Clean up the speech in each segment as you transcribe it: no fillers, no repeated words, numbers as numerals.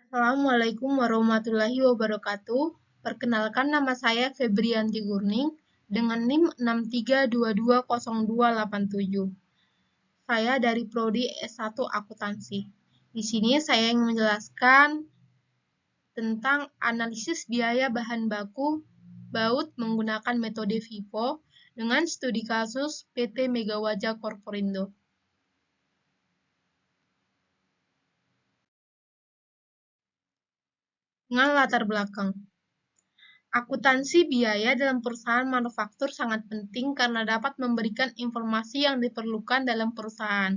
Assalamualaikum warahmatullahi wabarakatuh. Perkenalkan nama saya Febrianti Gurning dengan NIM 6322027. Saya dari Prodi S1 Akuntansi. Di sini saya ingin menjelaskan tentang analisis biaya bahan baku baut menggunakan metode FIFO dengan studi kasus PT Megawaja Corporindo. Dengan latar belakang. Akuntansi biaya dalam perusahaan manufaktur sangat penting karena dapat memberikan informasi yang diperlukan dalam perusahaan.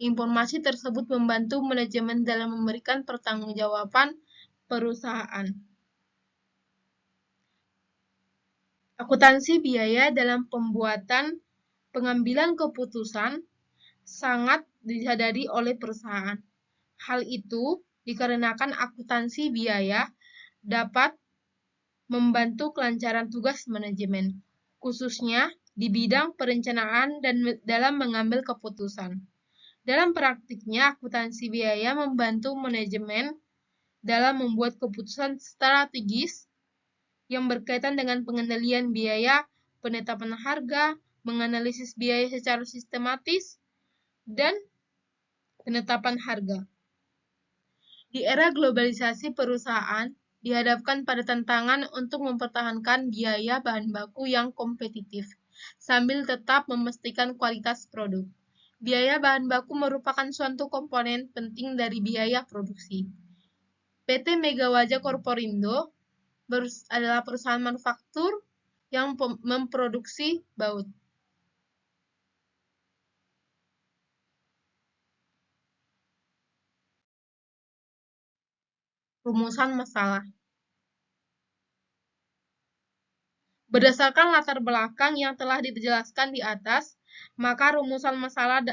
Informasi tersebut membantu manajemen dalam memberikan pertanggungjawaban perusahaan. Akuntansi biaya dalam pembuatan pengambilan keputusan sangat disadari oleh perusahaan. Hal itu dikarenakan akuntansi biaya dapat membantu kelancaran tugas manajemen, khususnya di bidang perencanaan dan dalam mengambil keputusan. Dalam praktiknya, akuntansi biaya membantu manajemen dalam membuat keputusan strategis yang berkaitan dengan pengendalian biaya, penetapan harga, menganalisis biaya secara sistematis, dan penetapan harga. Di era globalisasi perusahaan, dihadapkan pada tantangan untuk mempertahankan biaya bahan baku yang kompetitif, sambil tetap memastikan kualitas produk. Biaya bahan baku merupakan suatu komponen penting dari biaya produksi. PT Megawaja Corporindo adalah perusahaan manufaktur yang memproduksi baut. Rumusan masalah. Berdasarkan latar belakang yang telah dijelaskan di atas, maka rumusan masalah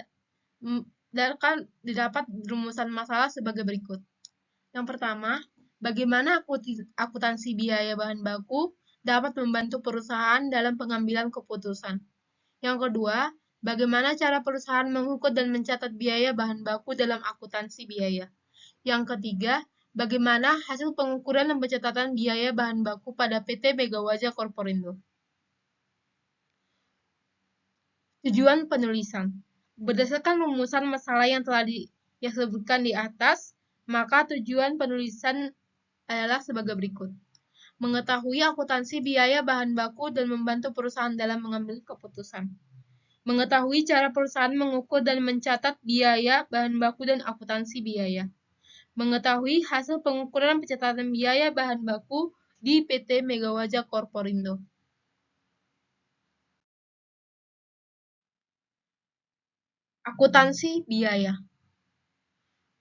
didapat rumusan masalah sebagai berikut. Yang pertama, bagaimana akuntansi biaya bahan baku dapat membantu perusahaan dalam pengambilan keputusan. Yang kedua, bagaimana cara perusahaan mengukur dan mencatat biaya bahan baku dalam akuntansi biaya. Yang ketiga, bagaimana hasil pengukuran dan pencatatan biaya bahan baku pada PT Megawaja Corporindo. Tujuan penulisan. Berdasarkan rumusan masalah yang telah disebutkan di atas, maka tujuan penulisan adalah sebagai berikut. Mengetahui akuntansi biaya bahan baku dan membantu perusahaan dalam mengambil keputusan. Mengetahui cara perusahaan mengukur dan mencatat biaya bahan baku dan akuntansi biaya. Mengetahui hasil pengukuran pencatatan biaya bahan baku di PT Megawaja Corporindo. Akuntansi biaya.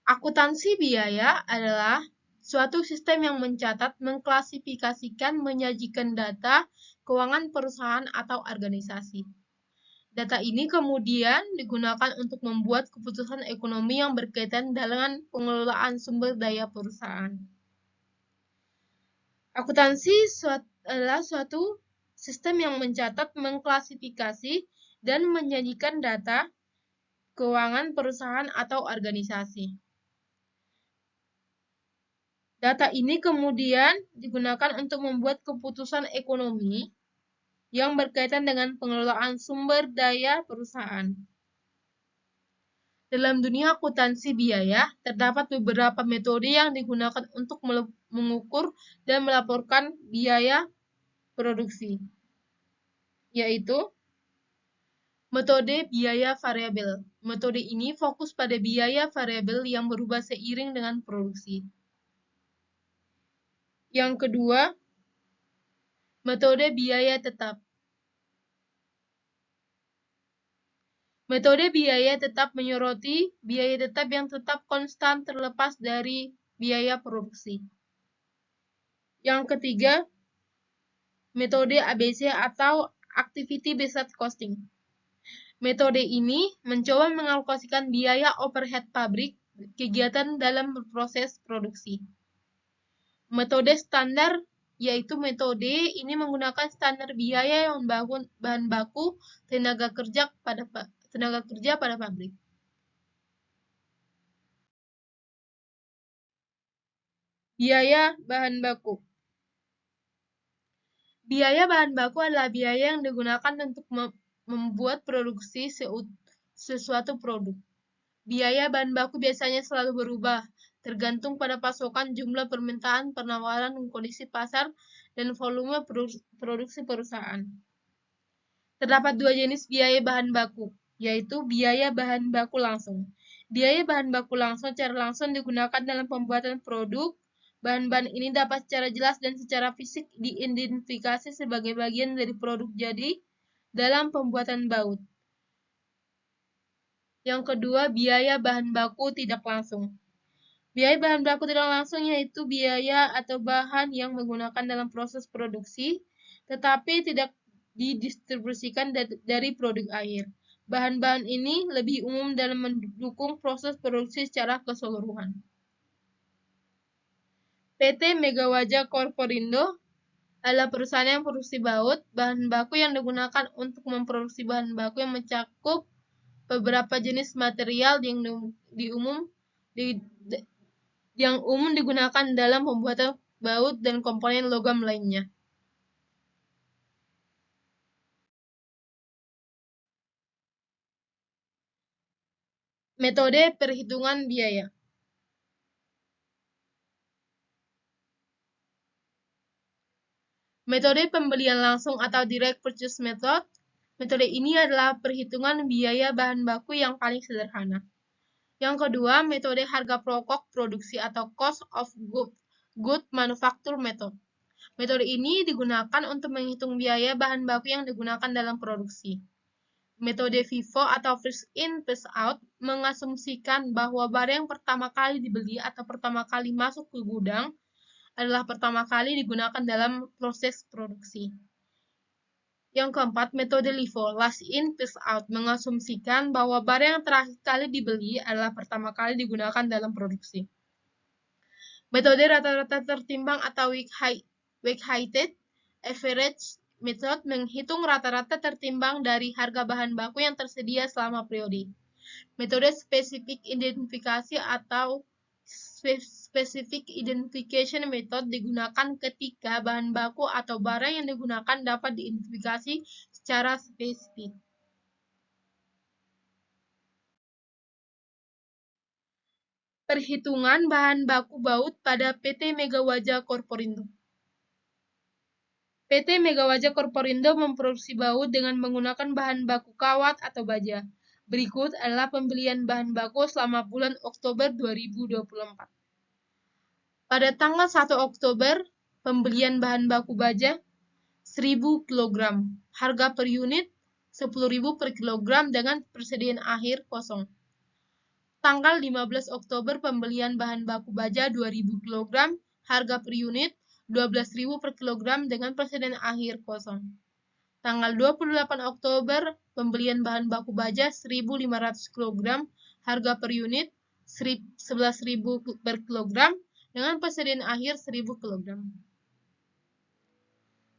Akuntansi biaya adalah suatu sistem yang mencatat, mengklasifikasikan, menyajikan data keuangan perusahaan atau organisasi. Data ini kemudian digunakan untuk membuat keputusan ekonomi yang berkaitan dengan pengelolaan sumber daya perusahaan. Akuntansi adalah suatu sistem yang mencatat, mengklasifikasi, dan menyajikan data keuangan perusahaan atau organisasi. Data ini kemudian digunakan untuk membuat keputusan ekonomi yang berkaitan dengan pengelolaan sumber daya perusahaan. Dalam dunia akuntansi biaya, terdapat beberapa metode yang digunakan untuk mengukur dan melaporkan biaya produksi, yaitu metode biaya variabel. Metode ini fokus pada biaya variabel yang berubah seiring dengan produksi. Yang kedua, metode biaya tetap. Metode biaya tetap menyoroti biaya tetap yang tetap konstan terlepas dari biaya produksi. Yang ketiga, metode ABC atau Activity Based Costing. Metode ini mencoba mengalokasikan biaya overhead pabrik kegiatan dalam proses produksi. Metode standar yaitu metode ini menggunakan standar biaya yang membangun bahan baku tenaga kerja pada pabrik. Biaya bahan baku. Biaya bahan baku adalah biaya yang digunakan untuk membuat produksi sesuatu produk. Biaya bahan baku biasanya selalu berubah, tergantung pada pasokan, jumlah permintaan, penawaran, kondisi pasar, dan volume produksi perusahaan. Terdapat dua jenis biaya bahan baku, yaitu biaya bahan baku langsung. Biaya bahan baku langsung secara langsung digunakan dalam pembuatan produk. Bahan-bahan ini dapat secara jelas dan secara fisik diidentifikasi sebagai bagian dari produk jadi dalam pembuatan baut. Yang kedua, biaya bahan baku tidak langsung. Biaya bahan baku tidak langsung yaitu biaya atau bahan yang menggunakan dalam proses produksi, tetapi tidak didistribusikan dari produk akhir. Bahan-bahan ini lebih umum dalam mendukung proses produksi secara keseluruhan. PT Mega Wajah Korporindo adalah perusahaan yang produksi baut. Bahan baku yang digunakan untuk memproduksi bahan baku yang mencakup beberapa jenis material yang umum digunakan dalam pembuatan baut dan komponen logam lainnya. Metode perhitungan biaya. Metode pembelian langsung atau direct purchase method. Metode ini adalah perhitungan biaya bahan baku yang paling sederhana. Yang kedua, metode harga pokok produksi atau cost of good manufacture method. Metode ini digunakan untuk menghitung biaya bahan baku yang digunakan dalam produksi. Metode FIFO atau first in first out mengasumsikan bahwa barang yang pertama kali dibeli atau pertama kali masuk ke gudang adalah pertama kali digunakan dalam proses produksi. Yang keempat, metode LIFO, last in first out, mengasumsikan bahwa barang yang terakhir kali dibeli adalah pertama kali digunakan dalam produksi. Metode rata-rata tertimbang atau weighted average method menghitung rata-rata tertimbang dari harga bahan baku yang tersedia selama periode. Metode specific identifikasi atau specific identification method digunakan ketika bahan baku atau barang yang digunakan dapat diidentifikasi secara spesifik. Perhitungan bahan baku baut pada PT Mega Wajah Korporindo. PT Mega Wajah Korporindo memproduksi baut dengan menggunakan bahan baku kawat atau baja. Berikut adalah pembelian bahan baku selama bulan Oktober 2024. Pada tanggal 1 Oktober, pembelian bahan baku baja 1000 kg. Harga per unit 10.000 per kilogram dengan persediaan akhir kosong. Tanggal 15 Oktober, pembelian bahan baku baja 2000 kg. Harga per unit 12.000 per kilogram dengan persediaan akhir kosong. Tanggal 28 Oktober, pembelian bahan baku baja 1.500 kg. Harga per unit 11.000 per kilogram dengan persediaan akhir 1.000 kg.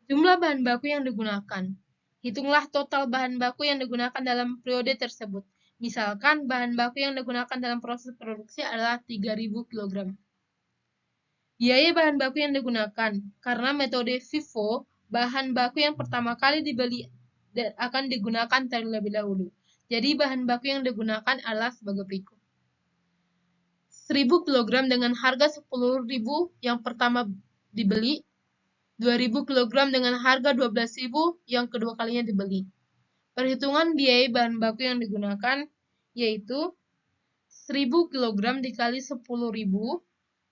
Jumlah bahan baku yang digunakan. Hitunglah total bahan baku yang digunakan dalam periode tersebut. Misalkan bahan baku yang digunakan dalam proses produksi adalah 3.000 kg. Biaya bahan baku yang digunakan. Karena metode FIFO, bahan baku yang pertama kali dibeli akan digunakan terlebih dahulu. Jadi bahan baku yang digunakan adalah sebagai berikut. 1.000 kg dengan harga 10.000 yang pertama dibeli, 2.000 kg dengan harga 12.000 yang kedua kalinya dibeli. Perhitungan biaya bahan baku yang digunakan yaitu 1.000 kg dikali 10.000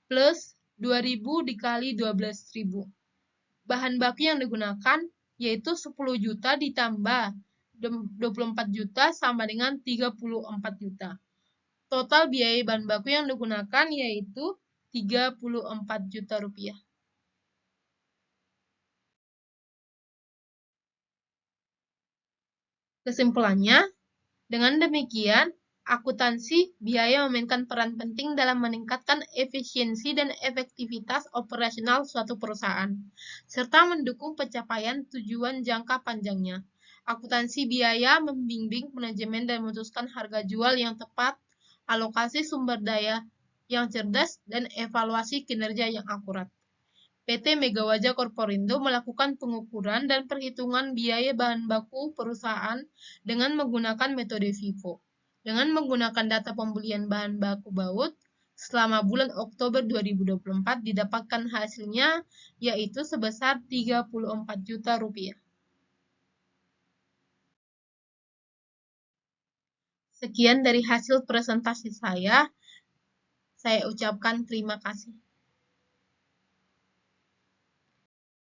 plus 2.000 dikali 12.000. Bahan baku yang digunakan yaitu 10 juta ditambah 24 juta sama dengan 34 juta. Total biaya bahan baku yang digunakan yaitu 34 juta rupiah. Kesimpulannya, dengan demikian, akuntansi biaya memainkan peran penting dalam meningkatkan efisiensi dan efektivitas operasional suatu perusahaan, serta mendukung pencapaian tujuan jangka panjangnya. Akuntansi biaya membimbing manajemen dan memutuskan harga jual yang tepat, alokasi sumber daya yang cerdas, dan evaluasi kinerja yang akurat. PT Megawaja Korporindo melakukan pengukuran dan perhitungan biaya bahan baku perusahaan dengan menggunakan metode FIFO. Dengan menggunakan data pembelian bahan baku baut, selama bulan Oktober 2024 didapatkan hasilnya yaitu sebesar 34 juta rupiah. Sekian dari hasil presentasi saya ucapkan terima kasih.